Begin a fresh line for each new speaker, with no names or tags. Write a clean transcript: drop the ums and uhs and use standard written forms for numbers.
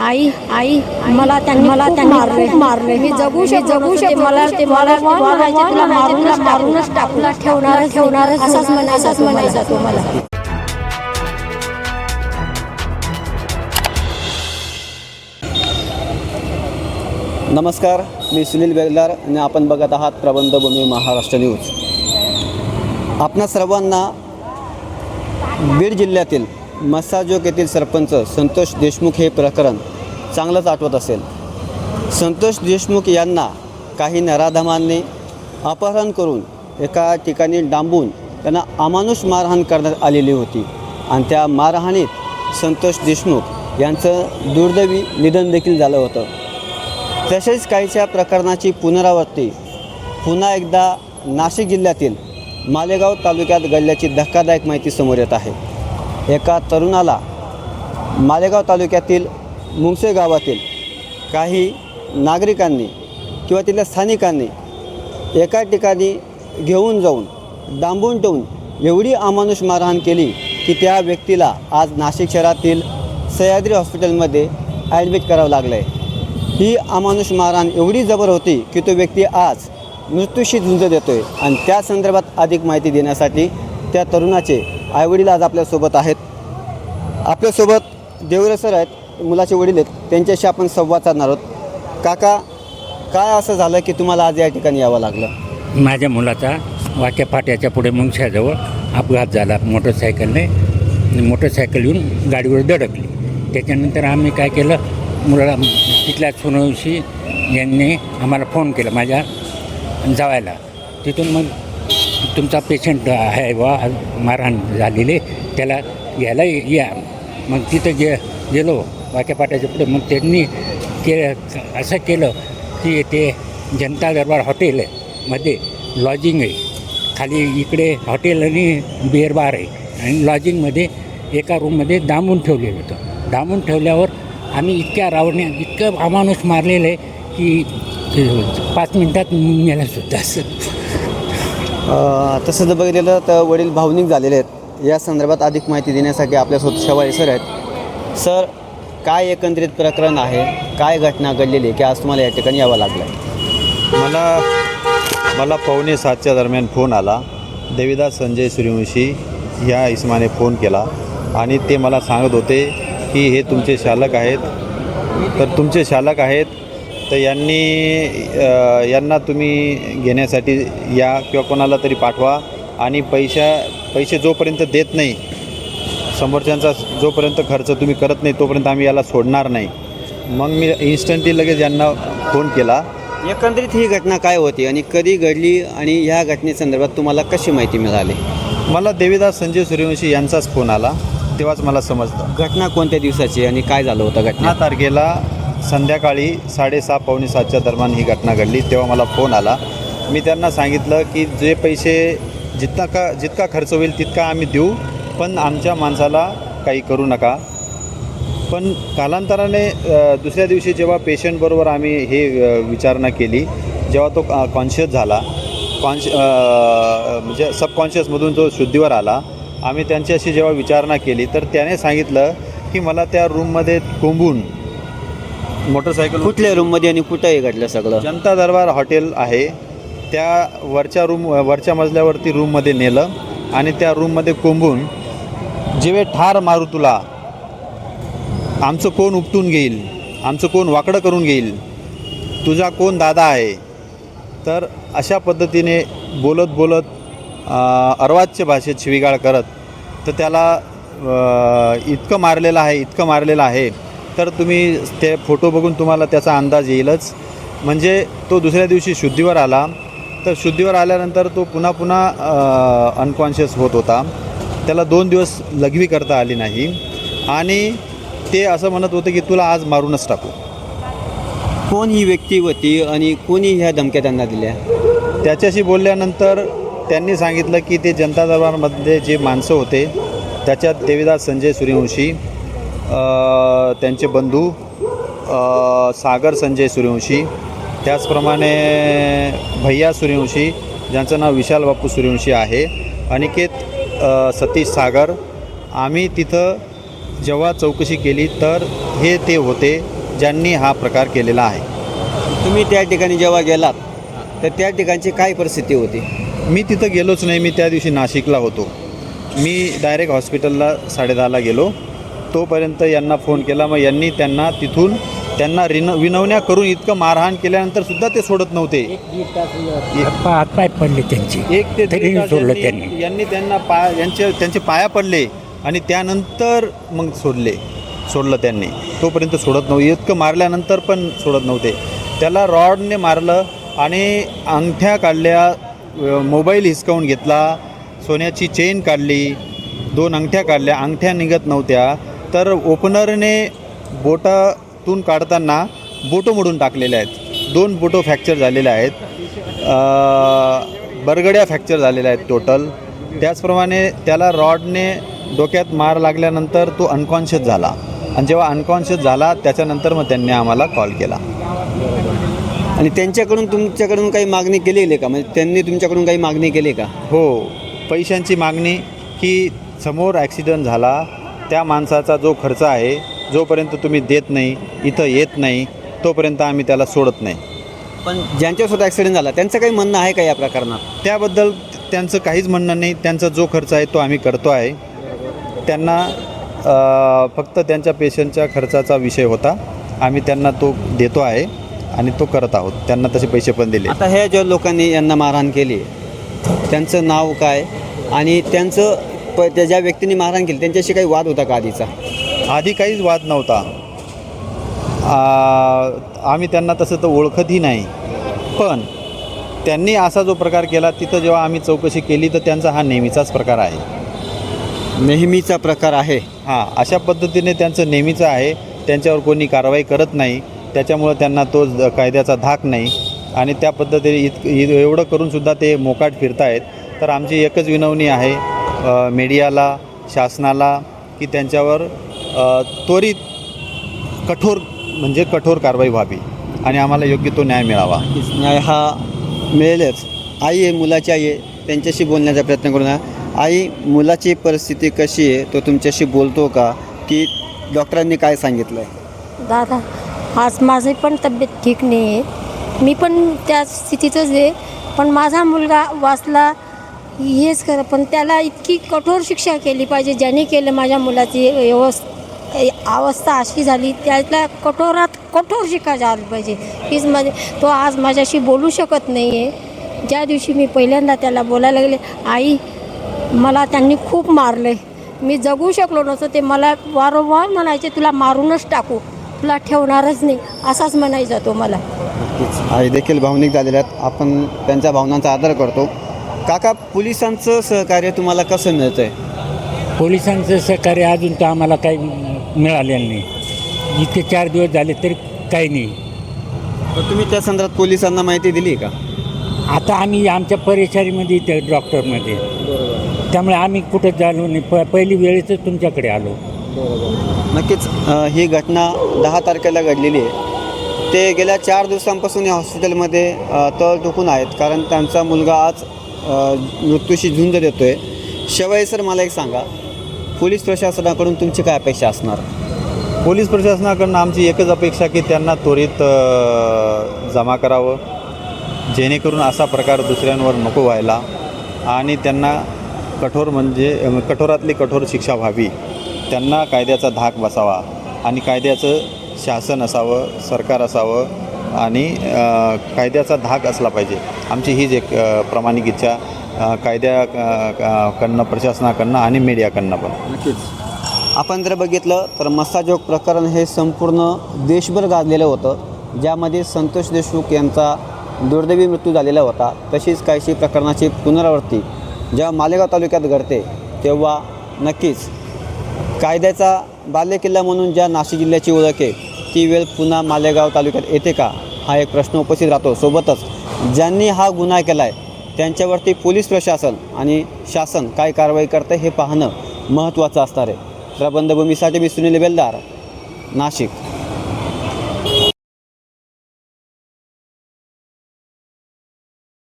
आई आई मला त्यांनी मारले मी जगू शकते मला तुला मारूनच टाकून ठेवणार असाच म्हणायचा तो मला.
नमस्कार, मी सुनील बेगदार आणि आपण बघत आहात प्रबंधभूमी महाराष्ट्र न्यूज. आपणा सर्वांना बीड जिल्ह्यातील मस्साजोग येथील सरपंच संतोष देशमुख हे प्रकरण चांगलंच आठवत असेल. संतोष देशमुख यांना काही नराधमांनी अपहरण करून एका ठिकाणी डांबून त्यांना अमानुष मारहाण करण्यात आलेली होती आणि त्या मारहाणीत संतोष देशमुख यांचं दुर्दैवी निधन देखील झालं होतं. तसेच काहीशा प्रकरणाची पुनरावृत्ती पुन्हा एकदा नाशिक जिल्ह्यातील मालेगाव तालुक्यात घडल्याची धक्कादायक माहिती समोर येत आहे. एका तरुणाला मालेगाव तालुक्यातील मुंगसे गावातील काही नागरिकांनी किंवा तिथल्या स्थानिकांनी एका ठिकाणी घेऊन जाऊन डांबून ठेवून एवढी अमानुष मारहाण केली की त्या व्यक्तीला आज नाशिक शहरातील सह्याद्री हॉस्पिटलमध्ये ॲडमिट करावं लागलं आहे. ही अमानुष मारहाण एवढी जबर होती की तो व्यक्ती आज मृत्यूशी झुंज देतो आहे आणि त्या संदर्भात अधिक माहिती देण्यासाठी त्या तरुणाचे आईवडील आज आपल्यासोबत आहेत. आपल्यासोबत देवरे सर आहेत, मुलाचे वडील आहेत, त्यांच्याशी आपण संवाद साधणार आहोत. काका, काय असं झालं की तुम्हाला आज या ठिकाणी यावं लागलं?
माझ्या मुलाचा वाक्या फाट्याच्या पुढे मुंगशाजवळ अपघात झाला. मोटरसायकल येऊन गाडीवर धडकली. त्याच्यानंतर आम्ही काय केलं, मुलाला तिथल्या सोनवशी यांनी आम्हाला फोन केला माझ्या जावायला. तिथून मग तुमचा पेशंट आहे वा मारहाण झालेले, त्याला घ्यायला या. मग तिथं गेलो वाक्यापाट्याच्या पुढे. मग त्यांनी असं केलं की ते जनता दरबार हॉटेलमध्ये लॉजिंग आहे, खाली इकडे हॉटेल आणि बिअर बार आहे आणि लॉजिंगमध्ये एका रूममध्ये डांबून ठेवलेलं होतं. डांबून ठेवल्यावर आम्ही इतकं अमानुष मारलेलं आहे की 5 मिनटात मेलासुद्धा.
तसं जर बघितलं तर वडील भावनिक झालेले आहेत. या संदर्भात अधिक माहिती देण्यासाठी आपल्यासोबत शेवाळे सर आहेत. सर, काय एकंदरीत प्रकरण आहे, काय घटना घडलेली आहे की आज तुम्हाला या ठिकाणी यावं लागलं आहे?
मला 6:45च्या दरम्यान फोन आला. देवीदास संजय सूर्यवंशी या इसमाने फोन केला आणि ते मला सांगत होते की हे तुमचे शालक आहेत. तर तुमचे शालक आहेत तर यांना तुम्ही घेण्यासाठी या किंवा कोणाला तरी पाठवा आणि पैसे जोपर्यंत देत नाही, समोरच्यांचा जोपर्यंत खर्च तुम्ही करत नाही तोपर्यंत आम्ही याला सोडणार नाही. मग मी इन्स्टंटली लगेच यांना फोन केला.
एकंदरीत ही घटना काय होती आणि कधी घडली आणि ह्या घटनेसंदर्भात तुम्हाला कशी माहिती मिळाली?
मला देवीदास संजय सूर्यवंशी यांचाच फोन आला, तेव्हाच मला समजलं.
घटना कोणत्या दिवसाची आणि काय झालं होतं? घटना
10 तारखेला संध्याकाळी 6:30 पावणे 7च्या दरम्यान ही घटना घडली. तेव्हा मला फोन आला. मी त्यांना सांगितलं की जे पैसे जितका खर्च होईल तितका आम्ही देऊ, पण आमच्या माणसाला काही करू नका. पण कालांतराने दुसऱ्या दिवशी जेव्हा पेशंटबरोबर आम्ही हे विचारणा केली, जेव्हा तो कॉन्शियस झाला, म्हणजे सबकॉन्शियसमधून जो शुद्धीवर आला, आम्ही त्यांच्याशी जेव्हा विचारणा केली तर त्याने सांगितलं की मला त्या रूममध्ये कोंबून मोटरसायकल.
कुठल्या रूममध्ये आणि कुठं हे घडलं सगळं?
जनता दरबार हॉटेल आहे त्या वरच्या मजल्यावरती रूममध्ये नेलं आणि त्या रूममध्ये कोंबून जेव्हा ठार मारू तुला, आमचं कोण उपटून घेईल, आमचं कोण वाकडं करून घेईल, तुझा कोण दादा आहे. तर अशा पद्धतीने बोलत अर्वाच्य भाषेत शिवीगाळ करत तर त्याला इतकं मारलेलं आहे तर तुम्ही ते फोटो बघून तुम्हाला त्याचा अंदाज येईलच. म्हणजे तो दुसऱ्या दिवशी शुद्धीवर आला, तर शुद्धीवर आल्यानंतर तो पुन्हा अनकॉन्शियस होत होता. त्याला 2 दिवस लघवी करता आली नाही आणि ते असं म्हणत होते की तुला आज मारूनच टाकू.
कोण ही व्यक्ती होती आणि कोणी ह्या धमक्या त्यांना दिल्या?
त्याच्याशी बोलल्यानंतर त्यांनी सांगितलं की ते जनता दरबारमध्ये जे माणसं होते त्याच्यात देवीदास संजय सूर्यवंशी, त्यांचे बंधू सागर संजय सूर्यवंशी, त्याचप्रमाणे भैया सूर्यवंशी ज्यांचं नाव विशाल बापू सूर्यवंशी आहे, अनिकेत सतीश सागर, आम्ही तिथं जेव्हा चौकशी केली तर हे ते होते ज्यांनी हा प्रकार केलेला आहे.
तुम्ही त्या ठिकाणी जेव्हा गेलात तर त्या ठिकाणची काय परिस्थिती होती?
मी तिथं गेलोच नाही. मी त्या दिवशी नाशिकला होतो. मी डायरेक्ट हॉस्पिटलला 10:30ला गेलो. तोपर्यंत यांना फोन केला. मग यांनी त्यांना तिथून विनवण्या करून इतकं मारहाण केल्यानंतर सुद्धा ते सोडत नव्हते.
हातपाय पडले त्यांचे,
एक ते
तरी
दीड तास
सोडलं त्यांनी.
यांनी त्यांना त्यांचे पाया पडले आणि त्यानंतर मग सोडलं त्यांनी. तोपर्यंत सोडत नव्हते. इतकं मारल्यानंतर पण सोडत नव्हते. त्याला रॉडने मारलं आणि अंगठ्या काढल्या, मोबाईल हिसकावून घेतला, सोन्याची चेन काढली, 2 अंगठ्या काढल्या. अंगठ्या निघत नव्हत्या तर ओपनरने बोटातून काढताना बोटं मोडून टाकलेले आहेत. 2 बोटं फ्रॅक्चर झालेले आहेत. बरगड्या फ्रॅक्चर झालेल्या आहेत टोटल. त्याचप्रमाणे त्याला रॉडने डोक्यात मार लागल्यानंतर तो अनकॉन्शियस झाला आणि जेव्हा अनकॉन्शियस झाला त्याच्यानंतर मग त्यांनी आम्हाला कॉल केला.
आणि तुमच्याकडून काही मागणी केलेली का? म्हणजे त्यांनी तुमच्याकडून काही मागणी केली का?
हो, पैशांची मागणी की समोर ॲक्सिडेंट झाला त्या माणसाचा जो खर्च आहे जोपर्यंत तुम्ही देत नाही, इथं येत नाही, तोपर्यंत आम्ही त्याला सोडत नाही.
पण ज्यांच्यासोबत ॲक्सिडेंट झाला त्यांचं काही म्हणणं आहे का या प्रकरणात?
त्याबद्दल त्यांचं काहीच म्हणणं नाही. त्यांचा जो खर्च आहे तो आम्ही करतो आहे. त्यांना फक्त त्यांच्या पेशंटच्या खर्चाचा विषय होता. आम्ही त्यांना तो देतो आहे आणि तो करत आहोत. त्यांना तसे पैसे पण दिले.
आता ह्या ज्या लोकांनी यांना मारहाण केली त्यांचं नाव काय आणि त्या ज्या व्यक्तींनी मारहाण केली त्यांच्याशी काही वाद होता का आधीचा?
आधी काहीच वाद नव्हता. आम्ही त्यांना तसं तर ओळखतही नाही. पण त्यांनी असा जो प्रकार केला तिथं जेव्हा आम्ही चौकशी केली तर त्यांचा हा नेहमीचाच प्रकार आहे.
नेहमीचा प्रकार आहे?
हां, अशा पद्धतीने त्यांचं नेहमीचं आहे. त्यांच्यावर कोणी कारवाई करत नाही. त्याच्यामुळं त्यांना तो कायद्याचा धाक नाही आणि त्या पद्धतीने एवढं करूनसुद्धा ते मोकाट फिरत आहेत. तर आमची एकच विनवणी आहे मीडियाला, शासनाला की त्यांच्यावर त्वरित कठोर कारवाई व्हावी आणि आम्हाला योग्य तो न्याय मिळावा.
न्याय हा मिळेलच. आई आहे, मुलाची आई आहे, त्यांच्याशी बोलण्याचा प्रयत्न करू ना. आई, मुलाची परिस्थिती कशी आहे? तो तुमच्याशी बोलतो का की डॉक्टरांनी काय सांगितलं आहे?
दादा, आज माझी पण तब्येत ठीक नाही आहे. मी पण त्या स्थितीतच आहे. पण माझा मुलगा वाचला हेच खरं. पण त्याला इतकी कठोर शिक्षा केली पाहिजे ज्याने केलं. माझ्या मुलाची अवस्था अशी झाली, त्याला कठोरात कठोर शिक्षा झाली पाहिजे. हीच तो आज माझ्याशी बोलू शकत नाही आहे. ज्या दिवशी मी पहिल्यांदा त्याला बोलायला गेले, आई मला त्यांनी खूप मारले, मी जगू शकलो नसतो. ते मला वारंवार म्हणायचे तुला मारूनच टाकू, तुला ठेवणारच नाही, असाच म्हणायचा तो मला.
आई देखील भावनिक झालेल्या आहेत. आपण त्यांच्या भावनांचा आदर करतो. काका, पोलिसांचं सहकार्य तुम्हाला कसं मिळतं आहे?
पोलिसांचं सहकार्य अजून तर आम्हाला काही मिळालेलं नाही. इतके 4 दिवस झाले तरी काही नाही.
तर तुम्ही त्या संदर्भात पोलिसांना माहिती दिली का?
आता आम्ही आमच्या परिसरामध्ये इथे डॉक्टरमध्ये, त्यामुळे आम्ही कुठं झालो नाही. पहिली वेळेच तुमच्याकडे आलो.
नक्कीच ही घटना 10 तारखेला घडलेली आहे. ते गेल्या 4 दिवसांपासून या हॉस्पिटलमध्ये तळ ठोकून आहेत कारण त्यांचा मुलगा आज मृत्यूशी झुंज देतो आहे. शेवाळे सर, मला एक सांगा, पोलीस प्रशासनाकडून तुमची काय अपेक्षा असणार?
पोलीस प्रशासनाकडून आमची एकच अपेक्षा की त्यांना त्वरित जमा करावं जेणेकरून असा प्रकार दुसऱ्यांवर नको व्हायला आणि त्यांना कठोरातली कठोर शिक्षा व्हावी. त्यांना कायद्याचा धाक बसावा आणि कायद्याचं शासन असावं, सरकार असावं आणि कायद्याचा धाक असला पाहिजे. आमची हीच एक प्रामाणिक इच्छा कायद्याकडनं, प्रशासनाकडनं आणि मीडियाकडनं पण.
नक्कीच आपण जर बघितलं तर मस्साजोग प्रकरण हे संपूर्ण देशभर गाजलेलं होतं, ज्यामध्ये संतोष देशमुख यांचा दुर्दैवी मृत्यू झालेला होता. तशीच काहीशी प्रकरणाची पुनरावृत्ती जेव्हा मालेगाव तालुक्यात घडते तेव्हा नक्कीच कायद्याचा बालेकिल्ला म्हणून ज्या नाशिक जिल्ह्याची ओळख आहे ती वेळ पुन्हा मालेगाव तालुक्यात येते का, हा एक प्रश्न उपस्थित राहतो. सोबतच ज्यांनी हा गुन्हा केला आहे त्यांच्यावरती पोलीस प्रशासन आणि शासन काय कारवाई करतं हे पाहणं महत्त्वाचं असणार आहे. प्रबंधभूमीसाठी मी सुनील बेलदार, नाशिक.